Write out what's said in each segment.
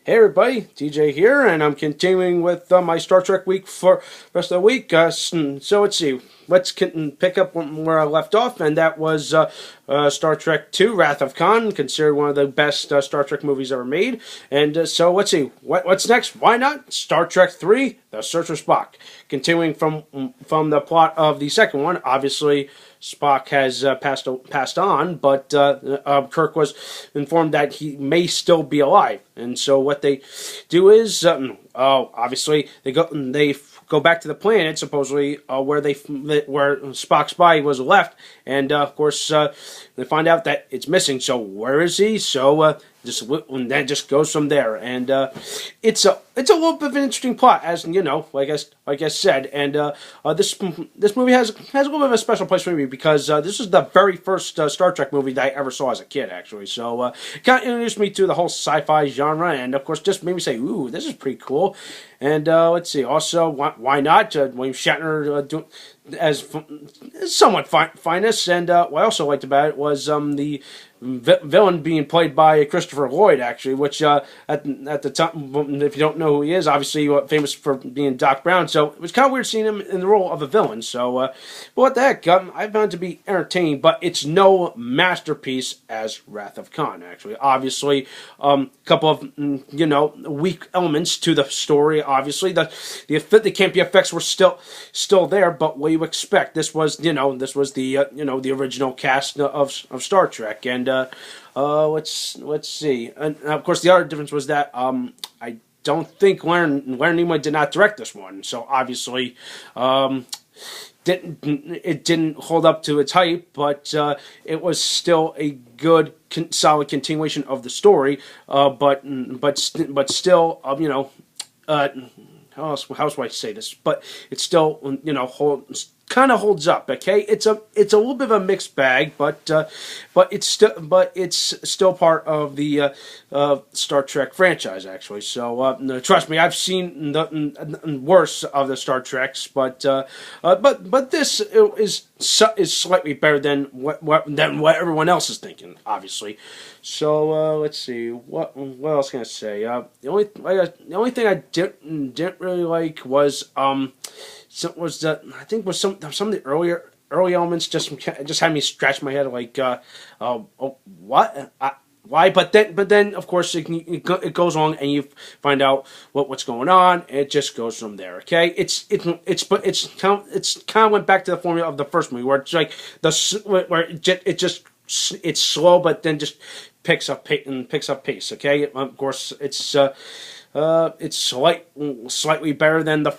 Hey everybody, TJ here, and I'm continuing with my Star Trek week for the rest of the week. So let's see, let's pick up where I left off, and that was Star Trek II: Wrath of Khan, considered one of the best Star Trek movies ever made. And so let's see, what's next? Why not Star Trek III: The Search for Spock? Continuing from the plot of the second one, obviously. Spock has passed on, but Kirk was informed that he may still be alive, and so what they do is, obviously they go back to the planet supposedly where Spock's body was left, and of course they find out that it's missing. So where is he? So and then just goes from there, and it's a little bit of an interesting plot, as you know, like I said, and this movie has a little bit of a special place for me because this is the very first Star Trek movie that I ever saw as a kid, actually. So it kind of introduced me to the whole sci-fi genre, and of course, just made me say, "Ooh, this is pretty cool." And let's see, also why not William Shatner as somewhat finest, and what I also liked about it was the villain being played by Christopher Lloyd, actually, which at the time, if you don't know who he is, obviously famous for being Doc Brown, so it was kind of weird seeing him in the role of a villain. So, but what the heck, I found it to be entertaining, but it's no masterpiece as Wrath of Khan, actually. Obviously, a couple of weak elements to the story. Obviously, the campy effects were still there, but what you expect? This was the original cast of Star Trek, and let's see. And of course, the other difference was that I don't think Leonard Nimoy did not direct this one, so obviously didn't hold up to its hype, but it was still a good, solid continuation of the story. But still, how else do I say this? But it still, kind of holds up. Okay, it's a little bit of a mixed bag, but it's still part of the Star Trek franchise, actually. So trust me, I've seen the worse of the Star Treks, but this is slightly better than what everyone else is thinking, obviously. So let's see, what else can I say? The only thing I didn't really like was I think was some of the early elements just had me scratch my head like what. Why? But then, of course, it goes along, and you find out what's going on. And it just goes from there. Okay, it's kind of went back to the formula of the first movie, where it's like it's slow, but then just picks up pace. Okay, of course, it's slightly better than the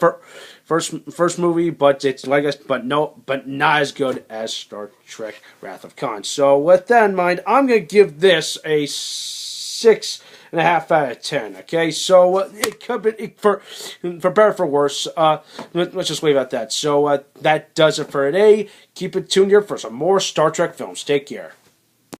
first movie, but it's but not as good as Star Trek: Wrath of Khan. So with that in mind, I'm gonna give this a 6.5 out of 10. Okay, so it could be for better or for worse. Let's just leave it at that. So that does it for today. Keep it tuned here for some more Star Trek films. Take care.